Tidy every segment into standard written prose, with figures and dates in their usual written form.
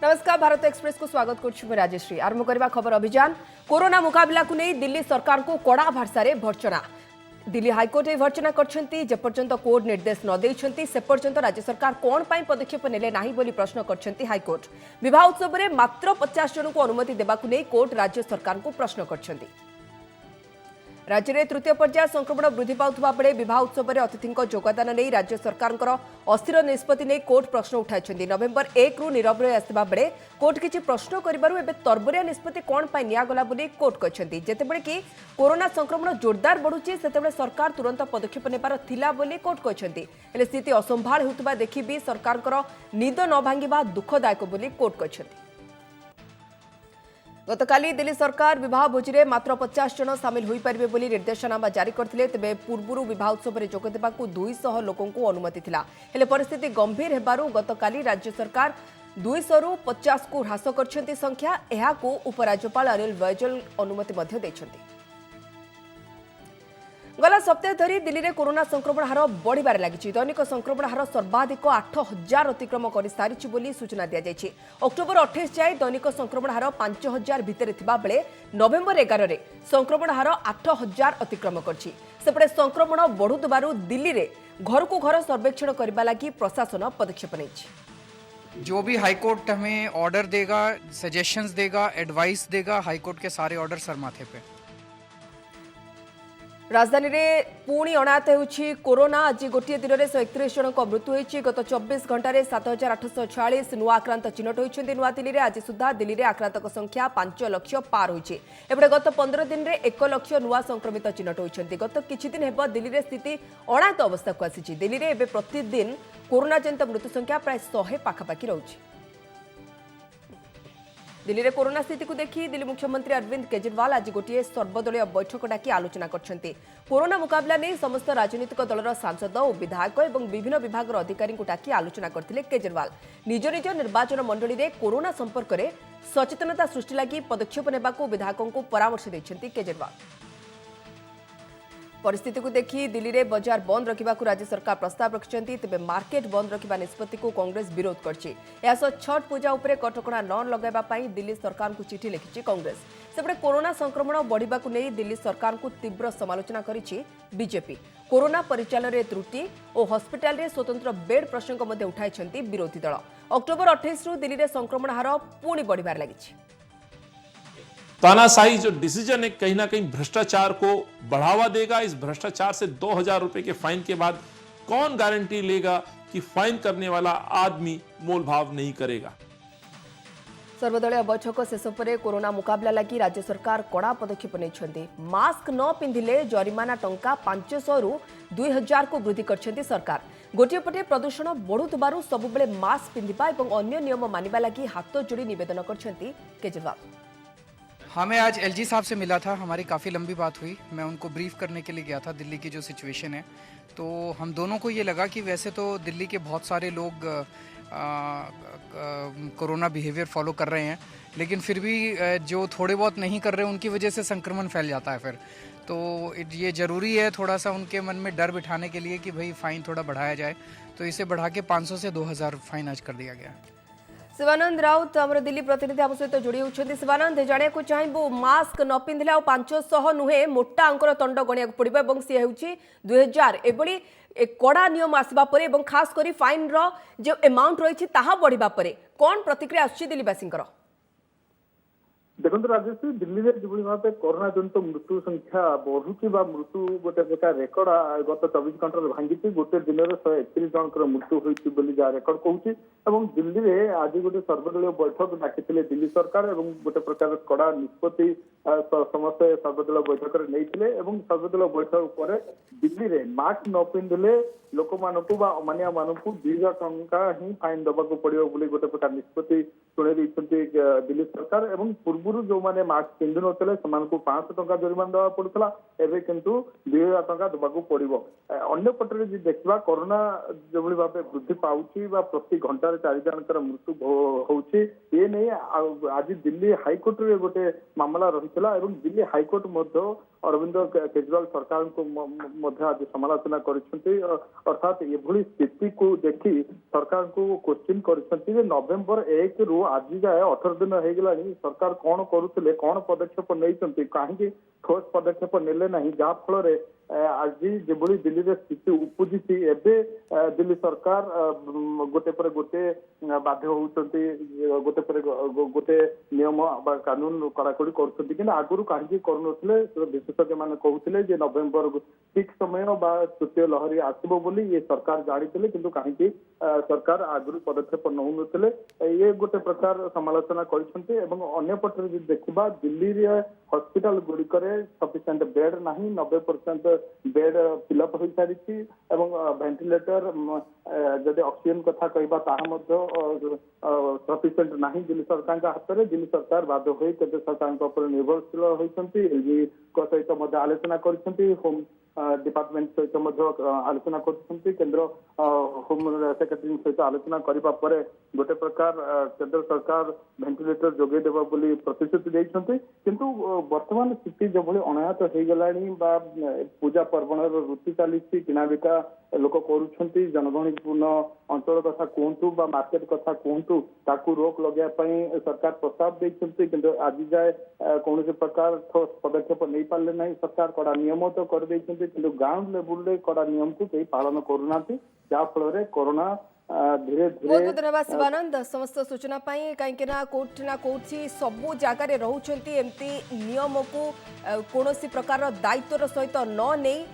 नमस्कार भारत एक्सप्रेस को स्वागत कर राजश्री। आरंभ करवा खबर अभियान कोरोना मुकाबला को नहीं दिल्ली सरकार को कड़ा भाषा भर्सना। दिल्ली हाइकोर्ट भर्सना करपर्यंत कोर्ट निर्देश न देइछंती से पर्यंत राज्य सरकार कौन पाई पदक्षेप नेले नाही बोली प्रश्न करछंती हाइकोर्ट। विवाह उत्सव में मात्र 50 जन को अनुमति देबाकु नहीं कोर्ट राज्य सरकार को प्रश्न करछंती। राज्य में तृतीय पर्याय संक्रमण वृद्धि पाउथबा बेले विवाह उत्सव में अतिथि योगदान नहीं राज्य सरकार अस्थिर निष्पत्ति नहीं कोर्ट प्रश्न उठाई। नवेम्बर 1 रु नीरव रही आसवा बेले कोर्ट किसी प्रश्न करिबारु एबे तरबरिया निष्पत्ति कौन पाई नियागला बोली कोर्ट कहछंती। जेतेबेले कि कोरोना संक्रमण जोरदार बढ़ुची सेतेबेले सरकार तुरंत पदक्षेप नेबार थिला बोली कोर्ट कहछंती। हेले स्थिति असंभाळ हेउतबा देखि भी सरकार निद न भांगिबा दुखदायक बोली कोर्ट कहछंती। गतकाली दिल्ली सरकार विवाह भोजी में मात्र 50 जन सामिल हो पारे बोली निर्देशनामा जारी करते। तेबे पूर्व विवाह उत्सव में जोगदेवा 200 लोकों को अनुमति थिला। हेले परिस्थिति गंभीर हेबारु गतकाली राज्य सरकार 200 रु 50 को ह्रास करछंती संख्या। एहाकू उपराज्यपाल अनिल बैजल अनुमति मध्य दैछंती। गला सप्ताह धरी दिल्ली में कोरोना संक्रमण हार बढ़िबार लागिछि। दैनिक संक्रमण हार सर्वाधिक 8000 अतिक्रम कर सारिछि बोली सूचना दिया जायछि। अक्टोबर 28 जाए दैनिक संक्रमण हार 5000 भितर थिबा बेले नवेम्बर 11 रे संक्रमण हार 8000 अतिक्रम करछि। सेपटे संक्रमण बढ़ुतबारु दिल्ली रे घर को घर सर्वेक्षण करबा लागि प्रशासन पदक्षेप नेछि। जो भी हाईकोर्ट हमें ऑर्डर देगा, सजेशंस देगा, एडवाइस देगा, हाईकोर्ट के सारे ऑर्डर सर माथे पे। राजधानी रे पुणी अणात होउछि कोरोना। आज गोटे दिन में 131 जन मृत्यु होइछि। गत 24 घंटे 7846 नुआ आक्रांत चिन्हट होइछन्ति। नुआ दिल्ली में आज सुधा दिल्ली में आक्रांतक संख्या 5 लाख पार होइछि। एपटे गत 15 दिन में 1 लाख नुआ संक्रमित चिन्हट होइछन्ति। गत किछि दिन हेब दिल्ली में स्थिति अणात अवस्था को आसीछि। दिल्ली में एबे प्रतिदिन कोरोना जनित मृत्यु संख्या प्राय 100 पाखापाखि रहुछि। दिल्ली में कोरोना स्थिति को देखि दिल्ली मुख्यमंत्री अरविंद केजरीवाल आज गोटे सर्वदलीय बैठक डाकी आलोचना करछन्ति। कोरोना मुकाबला नहीं समस्त राजनीतिक दलर सांसद और विधायक और विभिन्न विभाग अधिकारी डाकी आलोचना करथिले केजरीवाल। निज निज निर्वाचन मंडली में कोरोना संपर्क में सचेतनता सृष्टि लगी पदक्षेप नेबाकू विधायकों को परामर्श देछन्ति केजरीवाल। परिस्थिति को देखि दिल्ली में बाजार बंद रखा राज्य सरकार प्रस्ताव रखिंट। तेज मार्केट बंद रखा निष्पत्ति को कांग्रेस विरोध करछि। छठ पूजा उपर कटकणा न लगाइबा दिल्ली सरकार को चिठी लिखिछि कांग्रेस। सेपटे कोरोना संक्रमण बढ़ा नहीं दिल्ली सरकार को तीव्र समालोचना करिछि बीजेपी। कोरोना परिचालन में त्रुटि और हस्पिटाल रे स्वतंत्र बेड प्रसंग मध्य उठाइछन्ति विरोधी दल। अक्टोबर 28 रु दिल्ली में संक्रमण हार पुणी बढ़िबार लागिछि। तानाशाही जो डिसीजन है कहीं ना कहीं भ्रष्टाचार को बढ़ावा देगा। इस भ्रष्टाचार से 2000 रुपए के फाइन के बाद कौन गारंटी लेगा कि फाइन करने वाला आदमी मोल भाव नहीं करेगा। सर्वदलीय बैठक शेष पर कोरोना मुकाबला लगी राज्य सरकार कड़ा पदक्षेप नहीं। मास्क न पिंधिले जरिमाना टंका 500 रु 2000 को वृद्धि करछन्ती सरकार। गोटे पटे प्रदूषण बढ़ुतबारु सबुबेले मास्क पिंधिबा एवं अन्य नियम मानिबा लगी हाथ जोड़ी निवेदन करछन्ती केजरीवाल। हमें आज एलजी साहब से मिला था, हमारी काफ़ी लंबी बात हुई। मैं उनको ब्रीफ करने के लिए गया था दिल्ली की जो सिचुएशन है। तो हम दोनों को ये लगा कि वैसे तो दिल्ली के बहुत सारे लोग कोरोना बिहेवियर फॉलो कर रहे हैं, लेकिन फिर भी जो थोड़े बहुत नहीं कर रहे हैं उनकी वजह से संक्रमण फैल जाता है फिर। तो ये ज़रूरी है थोड़ा सा उनके मन में डर बिठाने के लिए कि भाई फ़ाइन थोड़ा बढ़ाया जाए। तो इसे बढ़ा के 500 से 2000 फाइन आज कर दिया गया। शिवानंद राउत आम दिल्ली प्रतिनिधि आम सहित जोड़ी होती। शिवानंद जाना चाहबू मास्क न पिंधिले आ 500 नुहे मोटा अंकर दंड गणिया पड़ो सी हूँ 2000 एभली कड़ा नियम आसवा पर खास कर फाइन जो एमाउंट रही बढ़िबा परे कौन प्रतिक्रिया आसुछि दिल्लीवासी? देखो राजश्री दिल्ली में जो भाव कोरोना जनित मृत्यु संख्या बढ़ुची मृत्यु गोटे प्रकार रेकर्ड गत 24 घंटे भांगी गोटे दिन में 131 जन मृत्यु होती जहाँ रेकर्ड कहूँ। दिल्ली में आज गोटे सर्वदलीय बैठक डाकी दिल्ली सरकार और गोटे प्रकार कड़ा निष्पत्ति समस्ते सर्वदलीय बैठक में नहीं। सर्वदलीय बैठक पर दिल्ली में मास्क न पिंधिले लोक अमानिया मानक 2000 टंका ही फाइन दबाक पड़ो गोटे प्रकार निष्पत्ति शुणाई दिल्ली सरकार। पूर्व पूर्व जो मैंने मास्क पिंधु नथिले सेमानकु 500 टंका जुर्माना देवा पड़ुतला एबे किंतु 2000 टंका देबाकू पड़िबो। अन्य पटरे जे देखबा कोरोना जो भली भाबे वृद्धि पाउची बा प्रति घंटा रे 4 जनकर मृत्यु होउची ए नै आज दिल्ली हाईकोर्ट रे गोटे मामला रहितला एवं दिल्ली हाईकोर्ट मध्ये अरविंद केजरीवाल सरकार को मध्य आज समालोचना करिसेंती अर्थात एभली स्थिति को देखी सरकार को क्वेश्चन करिसेंती जे नवेम्बर 1 रु आज जाए 18 दिन हो गलानी सरकार कौन करुले कौन पदक्षेप नहीं कहीं ठोस पदक्षेप नेले नहीं जहा फल आज जो दिल्ली रे स्थिति उपजी दिल्ली सरकार गोटे पर गोटे बाध्य होती गोटे पर गोटे नियम कानून कड़ाकड़ी कर आगुरी कहीं करुले विशेषज्ञ मैंने कहते नवेम्बर ठीक समय बा तृतीय लहरी आसब बोली ये सरकार जानी किंतु कहीं सरकार आगुरी पदक्षेप नौनथिले ये गोटे प्रकार समालोचना करपटे देखा दिल्ली रे हॉस्पिटल गुड़िक सफिशिएंट बेड नहीं 90% बेड फिलअप हो सारी वेंटिलेटर जदि ऑक्सीजन कथा कहबा सफिशिएंट नहीं दिल्ली सरकार हाथ में दिल्ली सरकार बाध्य हो केंद्र सरकार निर्भरशील होती एलजी सहित आलोचना कर होम डिपार्टमेंट सहित आलोचना कर केंद्र होम सेक्रेटरी सहित आलोचना करने गोटे प्रकार केंद्र सरकार वेंटिलेटर जोगे देवा बोली प्रतिश्रुति देइछन्ते किंतु वर्तमान स्थिति जो भली अनाहत हो गलानी बा पूजा पर्वण ऋतु चली किनाबिका लोक करुछन्ती जनगणनापूर्ण अंचल कथा कहतु बा मार्केट कथा कहतु ताकू रोक लगे सरकार प्रस्ताव देइछन्ते किंतु आज जाए कौन प्रकार ठोस पदक्षेप नहीं पारे ना सरकार कड़ा नियम तो कर देइछन्ते किंतु ग्राउंड लेवल रे कड़ा नियम को कहीं पालन करूना जहा फल कोरोना धीरे धीरे बहुत बहुत धन्यवाद शिवानंद समस्त सूचना पाई कहीं कोर्ट ना कोठी सबु जगार रोचंती एमती नियम को कोनोसी प्रकार दायित्वर सहित न नहीं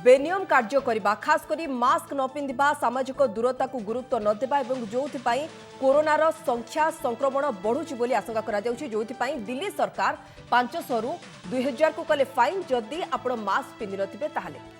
बेनियम कार्य करबा खास करी मास्क न पिंधिबा सामाजिक दूरता को गुरुत्व न देबा एवं जोथि पाई कोरोनार संख्या संक्रमण बढ़ुची बोली आशंका करा जाउची जोथि पाई दिल्ली सरकार 500 रु 2000 को कले फाइन जदि आपण मास्क पिंधि नथिबे ताहाले।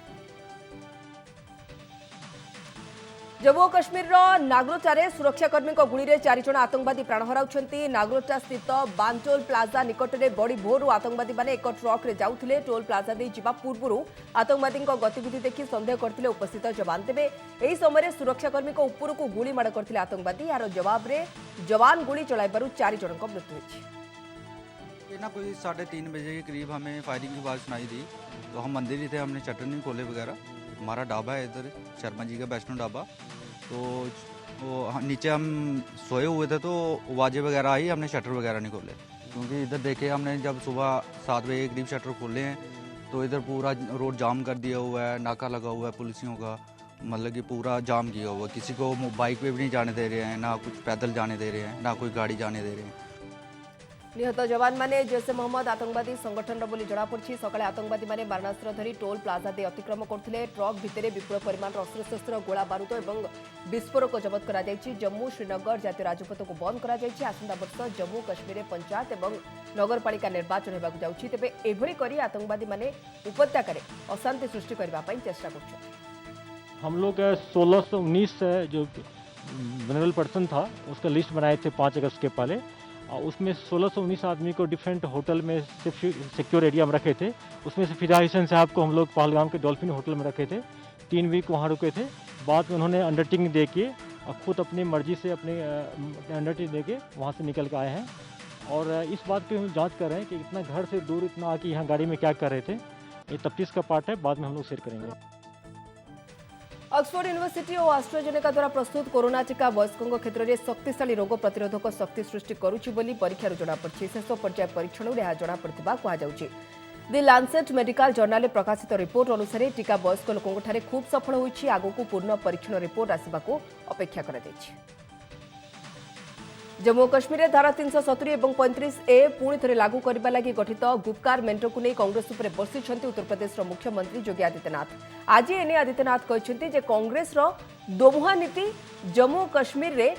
जम्मू और काश्मीर नागरोटा सुरक्षाकर्मी गुड़ी में 4 जन आतंकवादी प्राण हराउछंती। नागरोटा स्थित बानटोल प्लाजा निकट में बड़ी भोर आतंकवादी माने एक ट्रक रे जाउथिले टोल प्लाजा दे जिबा पूर्व आतंकवादी गतिविधि देखि संदेह करथिले उपस्थित जवान तेबे एही समय सुरक्षाकर्मी ऊपर को गुली माड़ करथिले आतंकवादी यार जवाब रे जवान गुली चलाइबारु 4 जनक मृत्यु होइछि। ये ना कोई 3:30 बजे के करीब हमें फायरिंग की आवाज़ सुनाई दी तो हम मंदिर ही थे हमने शटर नहीं खोले वगैरह। हमारा ढाबा है इधर शर्मा जी का वैष्णो ढाबा तो वो नीचे हम सोए हुए थे तो आवाज़ें वगैरह आई हमने शटर वगैरह नहीं खोले क्योंकि इधर देखे हमने जब सुबह 7 बजे के करीब शटर खोले हैं तो इधर पूरा रोड जाम कर दिया हुआ है नाका लगा हुआ है पुलिसियों का मतलब कि पूरा जाम किया हुआ है किसी को बाइक पे भी नहीं जाने दे रहे हैं ना कुछ पैदल जाने दे रहे हैं ना कोई गाड़ी जाने दे रहे हैं। निहत जवान माने जैसे मोहम्मद आतंकवादी संगठन बोली जनापड़ी सकाଳେ आतंकवादी माने मारणास्त्र धरी टोल प्लाजा दे अतिक्रम करथिले ट्रक भितरे विपुल परिमाण अस्त्रशस्त्र गोला बारूद और विस्फोरक जबत करा जायछि। जम्मू श्रीनगर जातीय राजपथ को बंद करा जायछि। आसंता वर्ष जम्मू काश्मीर पंचायत और नगरपालिका निर्वाचन हेबाकु जाउछि तेबे एभली करी आतंकवादी माने उपत्यकारे अशांति सृष्टि करबा पई चेष्टा करछथि। हम लोग 16 से 19 जो वनरेबल पर्सन था उसका लिस्ट बनाए थे 5 अगस्त के पहले उसमें 16 से 19 आदमी को डिफरेंट होटल में सिक्योर एरिया में रखे थे। उसमें से फिदा हुसैन साहब को हम लोग पहलगाम के डॉल्फिन होटल में रखे थे 3 वीक वहाँ रुके थे। बाद में उन्होंने अंडरटेकिंग दे के खुद अपनी मर्जी से अपने अंडरटेकिंग दे के वहाँ से निकल के आए हैं और इस बात की हम जांच कर रहे हैं कि इतना घर से दूर इतना आके यहाँ गाड़ी में क्या कर रहे थे। ये तफ्तीश का पार्ट है बाद में हम लोग शेयर करेंगे। ऑक्सफोर्ड यूनिवर्सिटी और एस्ट्राजेनेका द्वारा प्रस्तुत कोरोना टीका वयस्कों क्षेत्र में शक्तिशाली रोग प्रतिरोधक शक्ति सृष्टि करुछि बोली परीक्षार जनापड़ी। शेष पर्याय परीक्षण में यह जनापड़ा कहुछि। दि लांसेट मेडिकल जर्नाल में प्रकाशित रिपोर्ट अनुसार टीका वयस्क लोकों खूब सफल होइछि। आगको पूर्ण परीक्षण रिपोर्ट आसबाको अपेक्षा करा जायछि। जम्मू और काश्मीर में धारा 370 और 35A पुणी थे लागू करने लगी गठित गुपकार मेंटर को नहीं कांग्रेस उपर बर्षिंट उत्तर प्रदेश मुख्यमंत्री योगी आदित्यनाथ। आज एने आदित्यनाथ कहते जे कांग्रेस दोमुहा नीति जम्मू और काश्मीर में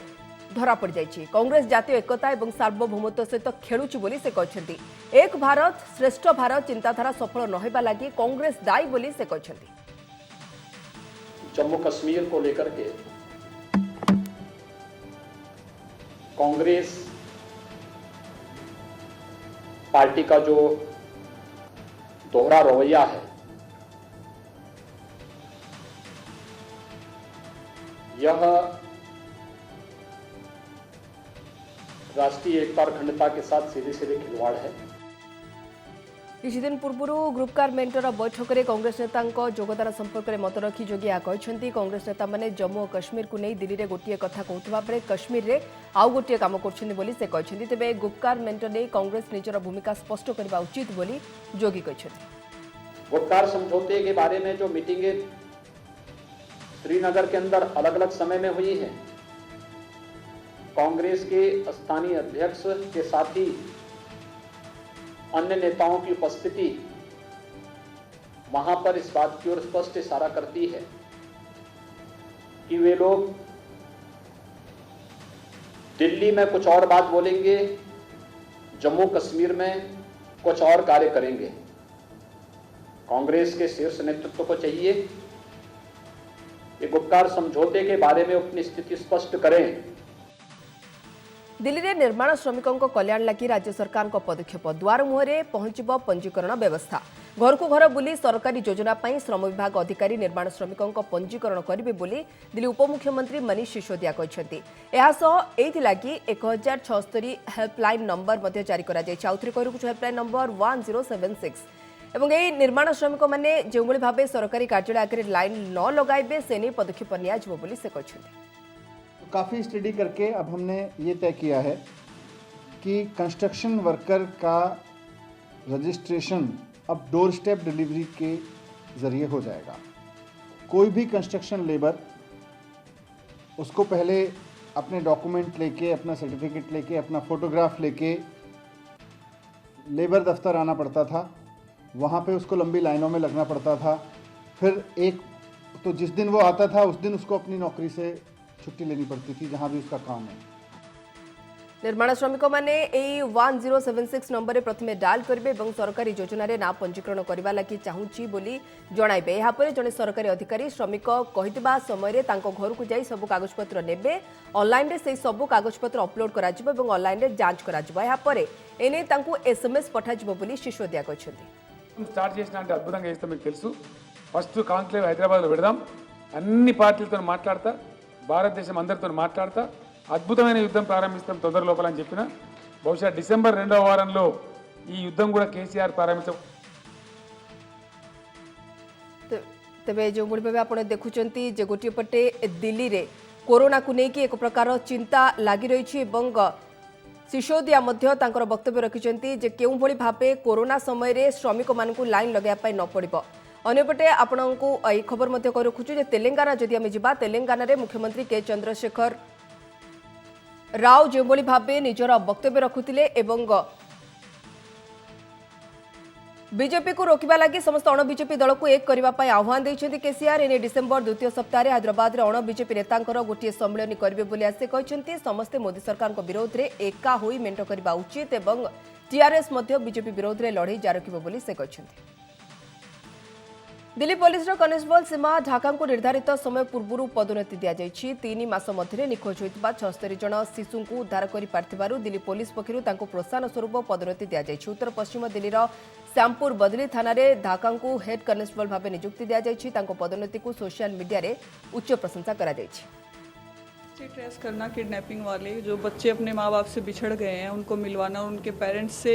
धरा पड़ जाइछि। कांग्रेस जातीय एकता और सार्वभौमत्व सहित खेलुछि बोली से कहते। एक भारत श्रेष्ठ भारत चिंताधारा सफल न होगा लगी कांग्रेस दायी बोली से कहते। जम्मू कश्मीर को लेकर के कांग्रेस पार्टी का जो दोहरा रवैया है, यह राष्ट्रीय एकता और अखंडता के साथ सीधे सीधे खिलवाड़ है। କିଛି ଦିନ ପୂର୍ବରୁ ଗ୍ରୁପ୍ କାର୍ ମେଣ୍ଟର ବୈଠକରେ କଂଗ୍ରେସ ନେତାଙ୍କ ଯୋଗଦାନ ସମ୍ପର୍କରେ ମତ ରଖି ଯୋଗୀ ଏହା କହିଛନ୍ତି। କଂଗ୍ରେସ ନେତାମାନେ ଜମ୍ମୁ ଓ କାଶ୍ମୀରକୁ ନେଇ ଦିଲ୍ଲୀରେ ଗୋଟିଏ କଥା କହୁଥିବା ବେଳେ କାଶ୍ମୀରରେ ଆଉ ଗୋଟିଏ କାମ କରୁଛନ୍ତି ବୋଲି ସେ କହିଛନ୍ତି। ତେବେ ଗ୍ରୁପ୍ କାର୍ ମେଣ୍ଟ ନେଇ କଂଗ୍ରେସ ନିଜର ଭୂମିକା ସ୍ପଷ୍ଟ କରିବା ଉଚିତ ବୋଲି ଯୋଗୀ କହିଛନ୍ତି। गुप्कार समझौते के बारे में जो मीटिंगें श्रीनगर के अंदर अलग अलग समय में हुई है, कांग्रेस के स्थानीय अध्यक्ष के साथ ही अन्य नेताओं की उपस्थिति वहां पर इस बात की ओर स्पष्ट इशारा करती है कि वे लोग दिल्ली में कुछ और बात बोलेंगे, जम्मू कश्मीर में कुछ और कार्य करेंगे। कांग्रेस के शीर्ष नेतृत्व को चाहिए कि गुप्कार समझौते के बारे में अपनी स्थिति स्पष्ट करें। दिल्ली में निर्माण श्रमिकों कल्याण लगी राज्य सरकार पदक्षेप द्वार मुहरे पहुंचब पंजीकरण व्यवस्था। घर को घर बुली सरकारी योजना पर श्रम विभाग अधिकारी निर्माण श्रमिकों पंजीकरण करेंगे बोली दिल्ली उपमुख्यमंत्री मनीष सिसोदिया कहते। एलगी 1076 हेल्पलाइन नंबर जारी कर हेल्पलाइन नंबर 1076 एवं यही निर्माण श्रमिक मैंने जो भाव सरकारी कार्यालय आगे लाइन न लगाइबे से नहीं पदक्षेप नियाजिबो बोली से कहते। काफ़ी स्टडी करके अब हमने ये तय किया है कि कंस्ट्रक्शन वर्कर का रजिस्ट्रेशन अब डोर स्टेप डिलीवरी के ज़रिए हो जाएगा। कोई भी कंस्ट्रक्शन लेबर उसको पहले अपने डॉक्यूमेंट लेके, अपना सर्टिफिकेट लेके, अपना फ़ोटोग्राफ लेके लेबर दफ्तर आना पड़ता था। वहाँ पे उसको लंबी लाइनों में लगना पड़ता था। फिर तो जिस दिन वो आता था उस दिन उसको अपनी नौकरी से छुट्टी लेनी पड़ती थी जहां भी उसका काम है। निर्माण श्रमिक मैंने 1076 नंबर प्रथमे डायल करेंगे और सरकारी योजना ना पंजीकरण करने लगी चाहूँगी बोली जणाइबे। यापर जड़े सरकारी अधिकारी श्रमिक कहता समय घर को जाई सब कागजपत्र नेबे, ऑनलाइन रे से सब कागजपत्र अपलोड करा जिवो एवं ऑनलाइन रे जांच करा जिवो। यापर एने तांको एसएमएस पठा जिवो बोली सिसोदिया कहते। स्टार्ट చేసిన అంటే అద్భుతంగా చేస్తే మీకు తెలుసు। ఫస్ట్ కాన్క్లేవ్ హైదరాబాద్లో పెడదాం, అన్ని పార్టీలతో మాట్లాడతా, భారతదేశం అందరితో మాట్లాడతా అద్భుతమైన యుద్ధం ప్రారంభిస్తాం తొందర లోపల అని చెప్పిన బహుశా డిసెంబర్ 2వ వారంలో ఈ యుద్ధం కూడా కేసీఆర్ ప్రారంభించ तेबे जो भाव आप देखुंट जे गोटे पटे दिल्ली रे कोरोना को लेकिन एक प्रकार चिंता लगी रही। सिसोदिया वक्तव्य रखिंट जे क्यों भली भावे कोरोना समय श्रमिक मानू लाइन लगाई न पड़ो। अन्यपटे आपण को यह खबर रखुचु जे तेलंगाना जदि आम जा तेलंगाना रे मुख्यमंत्री के चंद्रशेखर राव जो भाव निजर वक्तव्य रखुले एवं बीजेपी को रोकवा लगी समस्त अण बीजेपी दल को एक करने आह्वान देते केसीआर। एने डिसेम्बर द्वितीय सप्ताह हैदराबाद में अण बीजेपी नेता गोटे सम्मेलन करेंगे से कहते। समस्ते मोदी सरकार विरोध में एका होई मेंट करने उचित एवं टीआरएस बीजेपी विरोध में लड़ई जारी रखिबो से कहते। दिल्ली पुलिस कनेस्टेबल सीमा ढाका को निर्धारित समय पूर्व पदोन्नति दी जाएगी। 3 मास मध्य निखोज होता 76 जन शिशु को उद्धार कर दिल्ली पुलिस पक्षर प्रोत्साहन स्वरूप पदोन्नति दी जाएगी। उत्तर पश्चिम दिल्लीर श्यामपुर बदली थाना ढाका को हेड कनेस्टेबल भाव नियुक्ति दी जाएगी। पदोन्नति को सोशल मीडिया रे उच्च प्रशंसा करा जाएगी। ट्रेस करना, किडनैपिंग वाले जो बच्चे अपने माँ बाप से बिछड़ गए हैं उनको मिलवाना और उनके पेरेंट्स से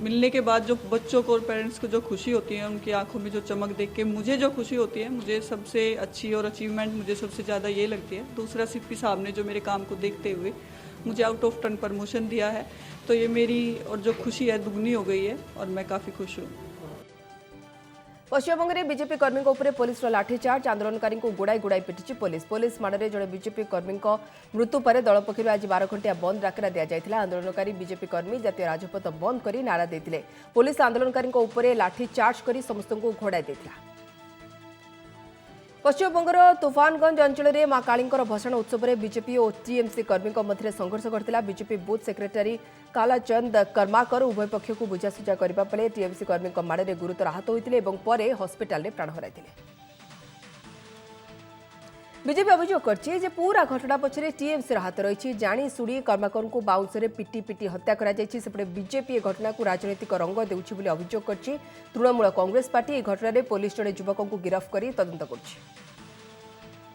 मिलने के बाद जो बच्चों को और पेरेंट्स को जो खुशी होती है, उनकी आंखों में जो चमक देख के मुझे जो खुशी होती है, मुझे सबसे अच्छी और अचीवमेंट मुझे सबसे ज़्यादा ये लगती है। दूसरा सीपी साहब ने जो मेरे काम को देखते हुए मुझे आउट ऑफ टर्न प्रमोशन दिया है, तो ये मेरी और जो खुशी है दुगनी हो गई है और मैं काफ़ी खुश हूँ। पश्चिमबंग में बीजेपी कर्मी उपर पुलिस लाठीचार्ज, आंदोलनकारी को गुड़ाई गुड़ाई पिटिची पुलिस। पुलिस माड़े जड़े बीजेपी कर्मी मृत्यु पर दल पक्षर आज 12 घंटिया बंद डाकरा दि जाता। आंदोलनकारी बीजेपी कर्मी जातीय राजपथ बंद कर नारा देते। पुलिस आंदोलनकारी उपर लाठीचार्ज कर समस्त को घोड़ाई देता। पश्चिमबंगर तूफानगंज अंचल में मां काली भसाण उत्सव में बीजेपी और टीएमसी कर्मी मध्य संघर्ष घटता। BJP booth secretary Kalachand Karmakar उभय पक्ष को बुझासुझा करने बेले टीएमसी कर्मी माड़े गुरुतर आहत होते हस्पिटाल प्राण हराई। बीजेपी अभियोग करछि जे पूरा घटना पछरे टीएमसी हाथ रही जानी शुणी कर्मकर को बाउंसरे पिटी पिटी हत्या करा जायछि। सेपटे बीजेपी ए घटना को राजनीतिक रंग देउछि बोली अभियोग करछि। तृणमूल कांग्रेस पार्टी ए घटना रे पुलिस जड़े युवक को गिरफ्त करी तदंत करछि।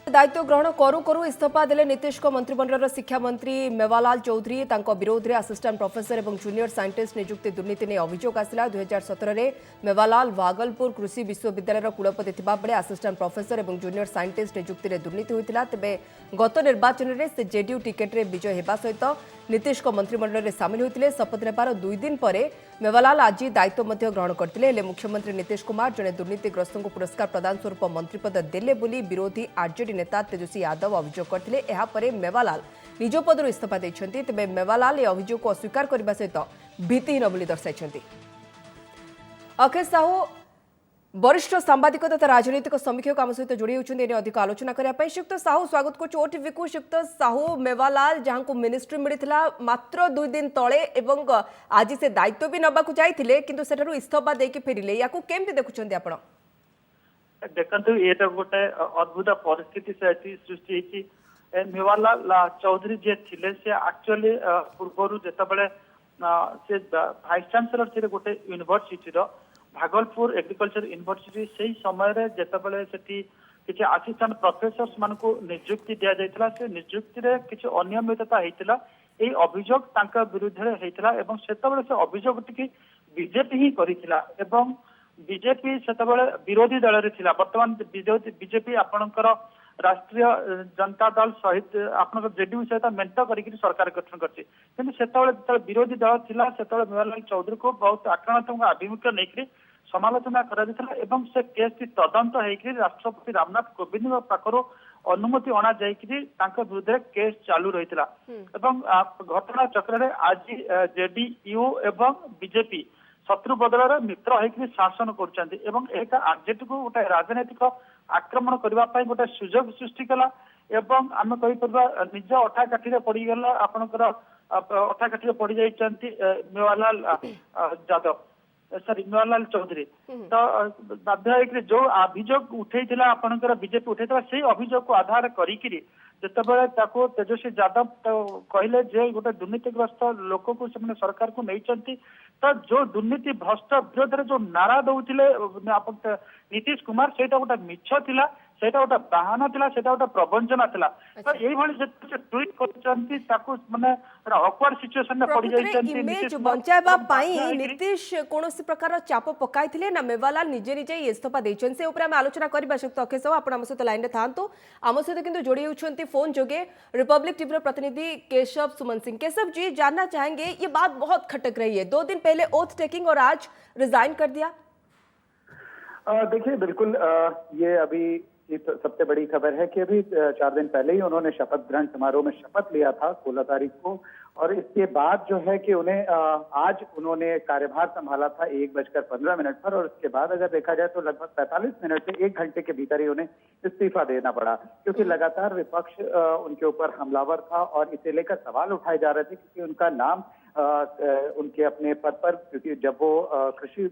दायित्व ग्रहण करू करू इस्तीफा देले नीतीश को मंत्रिमंडल शिक्षा मंत्री मेवालाल चौधरी। तांको विरोध में असिस्टेंट प्रोफेसर और जूनियर साइंटिस्ट नियुक्ति दुर्नीति ने अभियोग आसिला। 2017 में मेवालाल भागलपुर कृषि विश्वविद्यालय कुलपति थिबा बेले असिस्टेंट प्रोफेसर और जूनियर साइंटिस्ट नियुक्ति में दुर्नीति होता। तेबे गत निर्वाचन में से जेडीयू टिकेट रे विजय हेबा सहित नीतीश को मंत्रिमंडल में सामिल होते। शपथ नेबार 2 दिन पर मेवालाल आज दायित्व ग्रहण करते। मुख्यमंत्री नीतीश कुमार जड़े दुर्नीतिग्रस्त को पुरस्कार प्रदान स्वरूप मंत्रिपद देले बोली विरोधी आरजेडी नेता तेजस्वी यादव अभियोग करते। यापर मेवालाल निज पदर इस्तीफा देते। तेबे मेवालाल यह अभियोग को अस्वीकार करने सहित भीतिहीन बोली दर्शाई। अखिल साहू वरिष्ठ सांबादिक तथा राजनीतिक समीक्षक आम सहित जोड़ी होती अधिक आलोचना करने। श्रीयुक्त साहू स्वागत करुँ ओटीवी को। श्रीयुक्त साहू मेवालाल जहां को मिनिस्ट्री मिलता मात्र 2 दिन तले एवं आज से दायित्व भी नबाकू जाइथिले किंतु सेठारु इस्तीफा देके फेरिले याकू केमति देखुछन्ती आपण? देखंतु एटा गोटे अद्भुत परिस्थिति से सृष्टि होती। मेवालाल चौधरी जे थिले से एक्चुअली पूर्व जेतबेले से वाइस चांसलर थे गोटे यूनिवर्सिटी भागलपुर एग्रीकल्चर यूनिवर्सिटी से समय जेतबेले सेठी किछि असिस्टेंट प्रोफेसर्स मान को नियुक्ति दिया जायतिला। से नियुक्ति रे किछि अनियमितता हेतिला। एई अभियोग तांका विरुद्ध रे हेतिला एवं सेतबेले से अभियोग टिकि बीजेपी ही करितिला एवं बीजेपी सेतबेले विरोधी दल रे थिला। वर्तमान बीजेपी आपनकर राष्ट्रीय जनता दल सहित आपन जेडीयू सहित मेंट करके सरकार गठन करछि। किंतु सेतबेले विरोधी दल थिला सेतबेले मेवालाल चौधरी को बहुत आक्रामक आभिमुख्य नहीं समालोचना एवं से केस की तदंत होकर राष्ट्रपति रामनाथ कोविंद पाखर अनुमति अणा जाकर विरुद्ध केस चालू रही घटना चक्र आज जेडीयू एवं बीजेपी शत्रु बदल मित्र होकर शासन कर आरजेडी को गोटे राजनैतिक आक्रमण करने गोटे सुजोग सृष्टि कला एवं आम कहीपर निज अठाकाठी पड़गला आपणकर अठाकाठी पड़ जाती मेवालाल यादव सॉरी मेवालाल चौधरी। तो बाध्य जो अभियोग उठे आपणकर बीजेपी उठे से अभियोग को आधार करी जितेबाला तेजस्वी यादव तो कहले जे गोटे दुर्नीतिग्रस्त लोक को से सरकार को नहीं तो जो दुर्नीति भ्रष्ट विरोध में जो नारा दौले नीतीश कुमार से गोटे मिछ थिला सेटा गोटे बाहाना थिला सेटा गोटे प्रवंचना थिला। तो यही भली ट्वीट करछंती ताकू माने ऑकवर्ड सिचुएशन में पड़ी जाइछंती। इमेज बंचाइबा पाई नीतीश कोनोसी प्रकार चाप पकाइथिले ना मेवालाल निजे निजे इस्तीफा देछन से ऊपर हम आलोचना करबा सकतो। अखेर सब आपण हम सहित लाइन रे थांतो हम सहित किंतु जोड़ी होछंती फोन जोगे रिपब्लिक टीवी प्रतिनिधि केशव सुमन सिंह। केशव जी जानना चाहेंगे ये बात बहुत खटक रही है 2 दिन पहले ओथ टेकिंग और आज रिजाइन कर दिया। देखिए बिल्कुल ये अभी सबसे बड़ी खबर है कि अभी 4 दिन पहले ही उन्होंने शपथ ग्रहण समारोह में शपथ लिया था 16 तारीख को और इसके बाद जो है कि उन्हें आज उन्होंने कार्यभार संभाला था 1:15 पर और उसके बाद अगर देखा जाए तो लगभग 45 मिनट से 1 घंटे के भीतर ही उन्हें इस्तीफा देना पड़ा क्योंकि लगातार विपक्ष उनके ऊपर हमलावर था और इसे लेकर सवाल उठाए जा रहे थे क्योंकि उनका नाम उनके अपने पद पर क्योंकि जब वो कृषि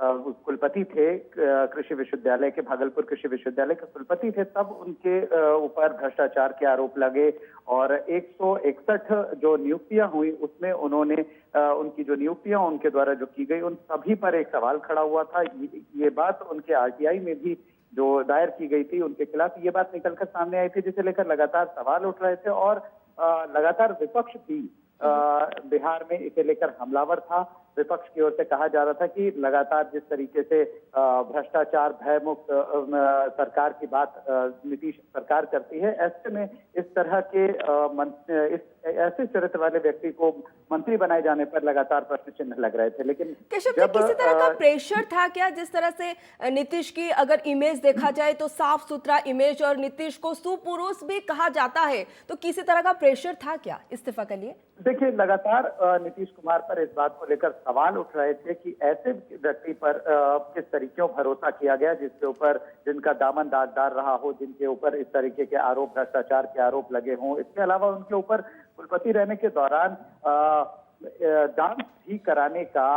कुलपति थे कृषि विश्वविद्यालय के भागलपुर कृषि विश्वविद्यालय के कुलपति थे तब उनके ऊपर भ्रष्टाचार के आरोप लगे और 161 जो नियुक्तियां हुई उसमें उन्होंने उनकी जो नियुक्तियां उनके द्वारा जो की गई उन सभी पर एक सवाल खड़ा हुआ था। ये बात उनके आरटीआई में भी जो दायर की गई थी उनके खिलाफ ये बात निकलकर सामने आई थी जिसे लेकर लगातार सवाल उठ रहे थे और लगातार विपक्ष भी बिहार में इसे लेकर हमलावर था। विपक्ष की ओर से कहा जा रहा था कि लगातार जिस तरीके से भ्रष्टाचार भयमुक्त सरकार की बात नीतीश सरकार करती है ऐसे में इस तरह के ऐसे चरित्र वाले व्यक्ति को मंत्री बनाए जाने पर लगातार प्रश्न चिन्ह लग रहे थे। लेकिन जब किसी तरह का प्रेशर था क्या जिस तरह से नीतीश की अगर इमेज देखा जाए तो साफ सुथरा इमेज और नीतीश को सुपुरुष भी कहा जाता है तो किसी तरह का प्रेशर था क्या इस्तीफा के लिए? देखिए लगातार नीतीश कुमार पर इस बात को लेकर सवाल उठ रहे थे कि ऐसे व्यक्ति पर किस तरीके भरोसा किया गया जिसके ऊपर जिनका दामन दागदार रहा हो जिनके ऊपर इस तरीके के आरोप भ्रष्टाचार के आरोप लगे हों। इसके अलावा उनके ऊपर कुलपति रहने के दौरान डांस भी कराने का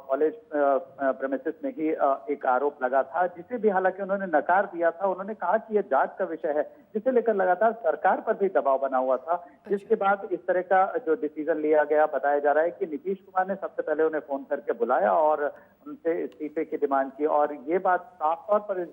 कॉलेज प्रेमिसेस में ही एक आरोप लगा था, जिसे भी हालांकि उन्होंने नकार दिया था। उन्होंने कहा कि यह जांच का विषय है, जिसे लेकर लगातार सरकार पर भी दबाव बना हुआ था, जिसके बाद इस तरह का जो डिसीजन लिया गया। बताया जा रहा है कि नीतीश कुमार ने सबसे पहले उन्हें फोन करके बुलाया और उनसे इस्तीफे की डिमांड की, और ये बात साफ तौर पर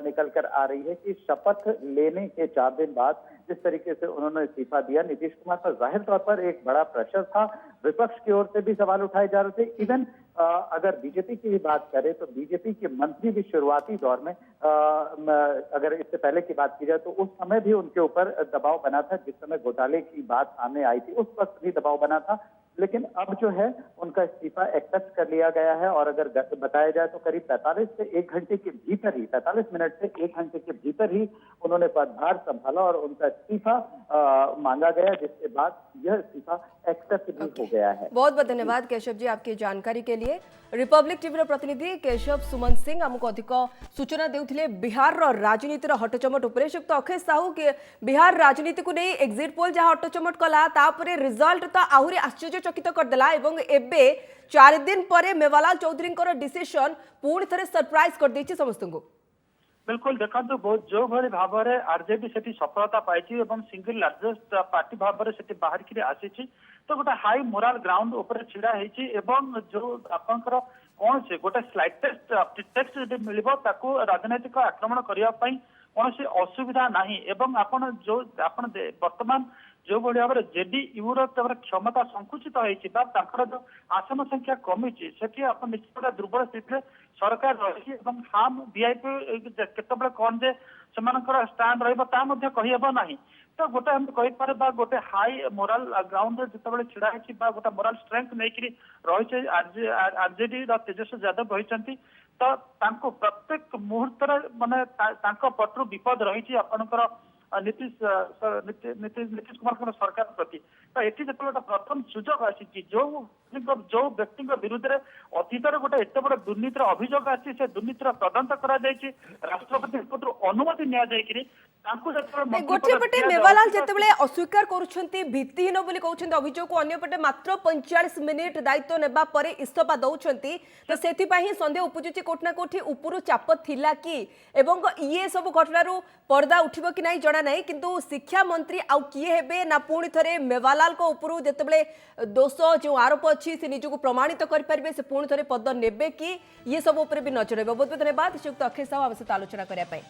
निकल कर आ रही है कि शपथ लेने के 4 दिन बाद जिस तरीके से उन्होंने इस्तीफा दिया, नीतीश कुमार पर जाहिर तौर पर एक बड़ा प्रेशर था। विपक्ष की ओर से भी सवाल उठाए जा रहे थे। इवन अगर बीजेपी की भी बात करें तो बीजेपी के मंत्री भी शुरुआती दौर में अगर इससे पहले की बात की जाए तो उस समय भी उनके ऊपर दबाव बना था। जिस समय घोटाले की बात सामने आई थी उस वक्त भी दबाव बना था, लेकिन अब जो है उनका इस्तीफा एक्सेप्ट कर लिया गया है। और अगर बताया जाए तो करीब 45 से 1 घंटे के भीतर ही, 45 मिनट से 1 घंटे के भीतर ही उन्होंने पदभार संभाला और उनका इस्तीफा मांगा गया, जिसके बाद यह इस्तीफा एक्सेप्ट भी हो गया है। बहुत बहुत धन्यवाद केशव जी आपकी जानकारी के लिए। रिपब्लिक टीवी प्रतिनिधि केशव सुमन सिंह आमको अधिक सूचना देउथिले बिहार राजनीतिर हटचमट उपरे। श्रीयुक्त अक्षय साहू के बिहार राजनीति को नहीं एग्जिट पोल जहाँ हटचमट कला तापरे रिजल्ट तो आहरी आश्चर्यचकित करदेला एवं एबे 4 दिन पर मेवालाल चौधरी डिसीजन पुणी थे सरप्राइज कर देछि समस्त को। बिल्कुल देखो बहुत जो भाई भाव में आरजेडी से सफलता पाई सिंगल लार्जेस्ट पार्टी भाव से बाहर की आसी तो गोटे हाई मोराल ग्राउंड उपर छिड़ा होती जो आपंकर कौन से गोटे स्लाइटेस्ट प्रिटेक्स्ट जब मिल राजनैतिक आक्रमण करने कौन असुविधा नहीं। आपन जो आपन वर्तमान जो भाई भाव में जेडीयू क्षमता संकुचित होती जो आसन संख्या कमी से आप निश्चित दुर्बल स्थित सरकार रही हार्म वीआईपी केतबे कौन जे स्टांड रहीहब ना तो गोटे हम कहीपर गोटे हाई मोराल ग्राउंड जिते छिड़ा गोटे मोराल स्ट्रेंथ नहीं रही आरजेडी तेजस्वी यादव रही तो प्रत्येक मुहूर्त माने पटु विपद रही आपंकर नीतीश कुमार सरकार प्रति तो ये जो प्रथम सुजोग आसी जो व्यक्ति विरुद्ध अतीतर गोटे एत बड़ दुर्नीतिर अभियोग आसी दुर्नीतिर तदंत राष्ट्रपति अनुमति गोटे पटे मेवालाल जितेबाला अस्वीकार करुछंती भित्तिहीन बोली कहउछंती अभियोग को अन्य पटे मात्र 45 मिनिट दायित्व नेबा परे इस्तफा दउछंती तो सेथि पई संदेह उपजुची कोठना कोठी उपरु चाप थिला कि एवं ये सब घटनारू पर्दा उठिबो कि नाही जणा नाही किंतु शिक्षा मंत्री आउ किए हेबे ना पुणी थरे मेवालाल को उपरु जेतेबेले दोष जो आरोप अछि से निजको प्रमाणित कर परबे से पुणी थरे पद नेबे कि ये सब ऊपर भी नजर रहबो। बहुत बहुत धन्यवाद श्रीयुक्त अक्षय साहू आम सहित आलोचना करने।